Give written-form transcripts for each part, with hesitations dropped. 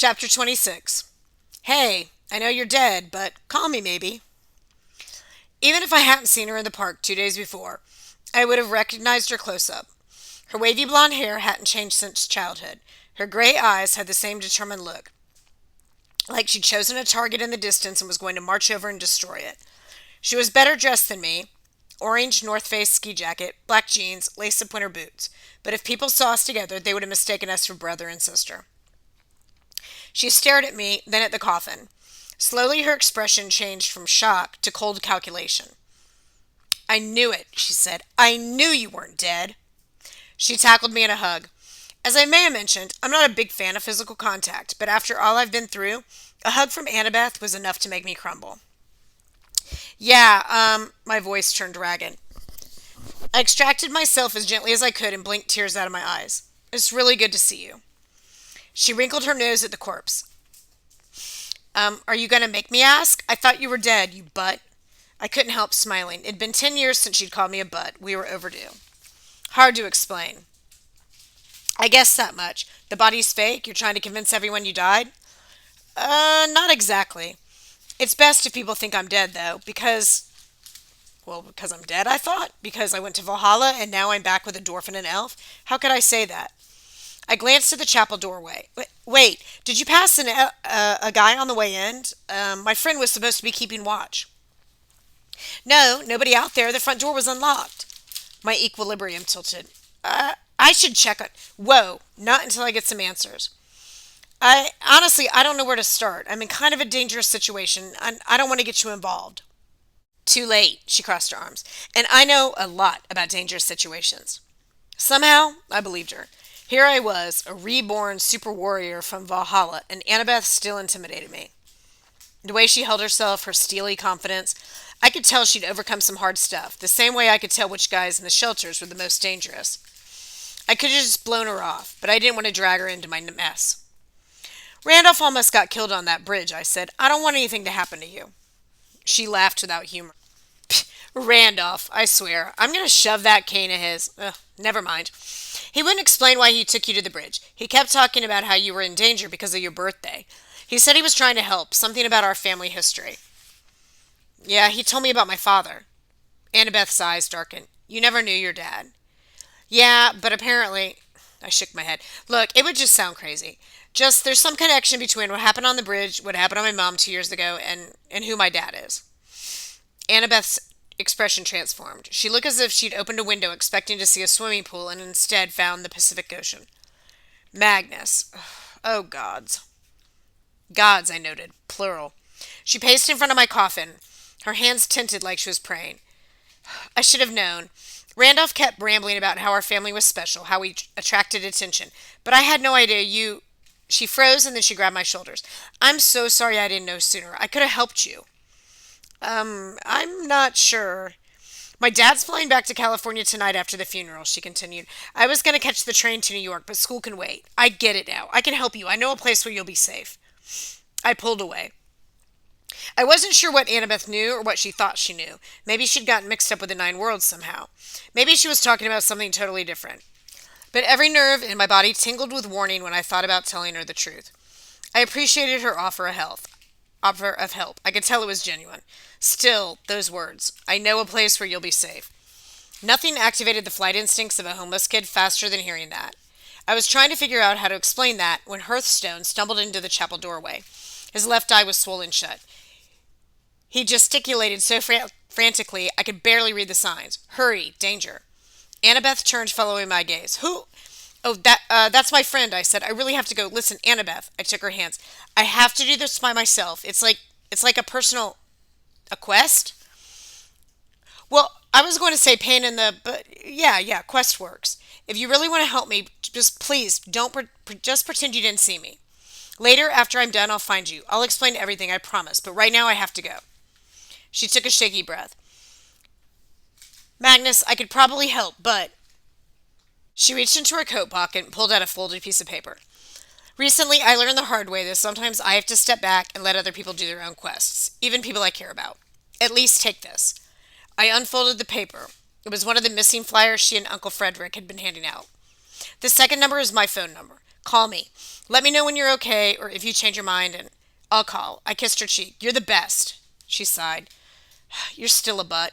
Chapter 26. Hey, I know you're dead, but call me maybe. Even if I hadn't seen her in the park 2 days before, I would have recognized her close up. Her wavy blonde hair hadn't changed since childhood. Her gray eyes had the same determined look, like she'd chosen a target in the distance and was going to march over and destroy it. She was better dressed than me, orange North Face ski jacket, black jeans, lace-up winter boots. But if people saw us together, they would have mistaken us for brother and sister. She stared at me, then at the coffin. Slowly her expression changed from shock to cold calculation. I knew it, she said. I knew you weren't dead. She tackled me in a hug. As I may have mentioned, I'm not a big fan of physical contact, but after all I've been through, a hug from Annabeth was enough to make me crumble. Yeah, my voice turned ragged. I extracted myself as gently as I could and blinked tears out of my eyes. It's really good to see you. She wrinkled her nose at the corpse. Are you going to make me ask? I thought you were dead, you butt. I couldn't help smiling. It'd been 10 years since she'd called me a butt. We were overdue. Hard to explain. I guess that much. The body's fake? You're trying to convince everyone you died? Not exactly. It's best if people think I'm dead, though, because I'm dead, I thought. Because I went to Valhalla and now I'm back with a dwarf and an elf. How could I say that? I glanced at the chapel doorway. Wait, did you pass a guy on the way in? My friend was supposed to be keeping watch. No, nobody out there. The front door was unlocked. My equilibrium tilted. I should check it. Whoa, not until I get some answers. I don't know where to start. I'm in kind of a dangerous situation. I don't want to get you involved. Too late, she crossed her arms. And I know a lot about dangerous situations. Somehow, I believed her. Here I was, a reborn super warrior from Valhalla, and Annabeth still intimidated me. The way she held herself, her steely confidence, I could tell she'd overcome some hard stuff, the same way I could tell which guys in the shelters were the most dangerous. I could have just blown her off, but I didn't want to drag her into my mess. Randolph almost got killed on that bridge, I said. I don't want anything to happen to you. She laughed without humor. Randolph, I swear. I'm going to shove that cane of his. Ugh, never mind. He wouldn't explain why he took you to the bridge. He kept talking about how you were in danger because of your birthday. He said he was trying to help, something about our family history. Yeah, he told me about my father. Annabeth's eyes darkened. You never knew your dad. Yeah, but apparently... I shook my head. Look, it would just sound crazy. Just, there's some connection between what happened on the bridge, what happened on my mom 2 years ago, and who my dad is. Annabeth's expression transformed. She looked as if she'd opened a window expecting to see a swimming pool and instead found the Pacific Ocean. Magnus. Oh, gods. Gods, I noted. Plural. She paced in front of my coffin, her hands tinted like she was praying. I should have known. Randolph kept rambling about how our family was special, how we attracted attention. But I had no idea you... She froze and then she grabbed my shoulders. I'm so sorry I didn't know sooner. I could have helped you. I'm not sure. My dad's flying back to California tonight after the funeral, she continued. I was going to catch the train to New York, but school can wait. I get it now. I can help you. I know a place where you'll be safe. I pulled away. I wasn't sure what Annabeth knew or what she thought she knew. Maybe she'd gotten mixed up with the Nine Worlds somehow. Maybe she was talking about something totally different. But every nerve in my body tingled with warning when I thought about telling her the truth. I appreciated her offer of help. I could tell it was genuine. Still, those words. I know a place where you'll be safe. Nothing activated the flight instincts of a homeless kid faster than hearing that. I was trying to figure out how to explain that when Hearthstone stumbled into the chapel doorway. His left eye was swollen shut. He gesticulated so frantically I could barely read the signs. Hurry, danger. Annabeth turned, following my gaze. Who? Oh, that's my friend, I said. I really have to go. Listen, Annabeth. I took her hands. I have to do this by myself. It's like a quest? Well, I was going to say pain in the, but yeah, quest works. If you really want to help me, just please don't just pretend you didn't see me. Later, after I'm done, I'll find you. I'll explain everything, I promise. But right now, I have to go. She took a shaky breath. Magnus, I could probably help, but... She reached into her coat pocket and pulled out a folded piece of paper. Recently, I learned the hard way that sometimes I have to step back and let other people do their own quests, even people I care about. At least take this. I unfolded the paper. It was one of the missing flyers she and Uncle Frederick had been handing out. The second number is my phone number. Call me. Let me know when you're okay or if you change your mind, and I'll call. I kissed her cheek. You're the best. She sighed. You're still a butt.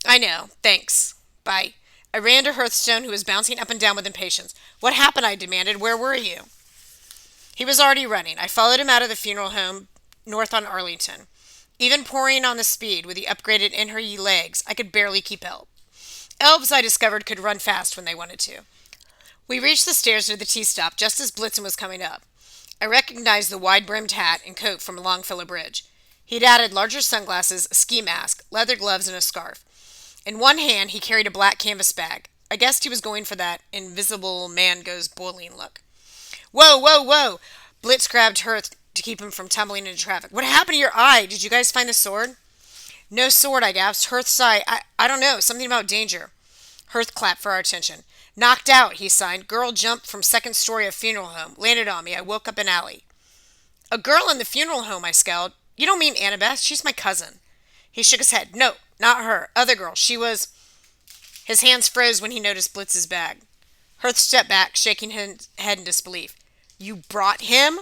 I know. Thanks. Bye. I ran to Hearthstone, who was bouncing up and down with impatience. What happened? I demanded. Where were you? He was already running. I followed him out of the funeral home north on Arlington. Even pouring on the speed with the upgraded in her legs, I could barely keep up. Elves, I discovered, could run fast when they wanted to. We reached the stairs near the tea stop just as Blitzen was coming up. I recognized the wide-brimmed hat and coat from Longfellow Bridge. He'd added larger sunglasses, a ski mask, leather gloves, and a scarf. In one hand, he carried a black canvas bag. I guessed he was going for that invisible man goes boiling look. Whoa, whoa, whoa! Blitz grabbed Hearth to keep him from tumbling into traffic. What happened to your eye? Did you guys find the sword? No sword, I gasped. Hearth sighed. I don't know. Something about danger. Hearth clapped for our attention. Knocked out, he signed. Girl jumped from second story of funeral home. Landed on me. I woke up in alley. A girl in the funeral home, I scowled. You don't mean Annabeth? She's my cousin. He shook his head. No, not her. Other girl. She was... His hands froze when he noticed Blitz's bag. Hearth stepped back, shaking his head in disbelief. You brought him?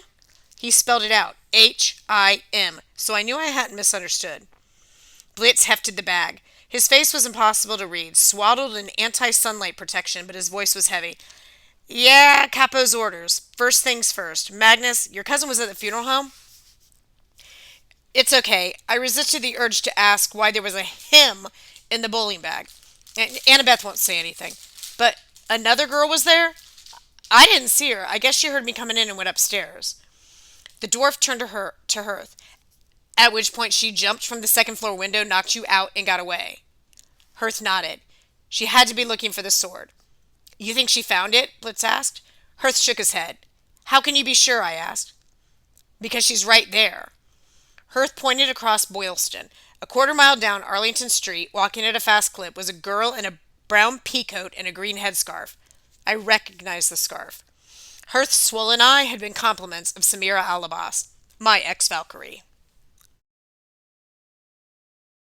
He spelled it out. H-I-M. So I knew I hadn't misunderstood. Blitz hefted the bag. His face was impossible to read, swaddled in anti-sunlight protection, but his voice was heavy. Yeah, Capo's orders. First things first. Magnus, your cousin was at the funeral home? It's okay. I resisted the urge to ask why there was a him in the bowling bag. Annabeth won't say anything. But another girl was there? I didn't see her. I guess she heard me coming in and went upstairs. The dwarf turned to Hearth, at which point she jumped from the second floor window, knocked you out, and got away. Hearth nodded. She had to be looking for the sword. You think she found it? Blitz asked. Hearth shook his head. How can you be sure? I asked. Because she's right there. Hearth pointed across Boylston. A quarter-mile down Arlington Street, walking at a fast clip, was a girl in a brown peacoat and a green headscarf. I recognized the scarf. Hearth's swollen eye had been compliments of Samira Alabas, my ex-Valkyrie.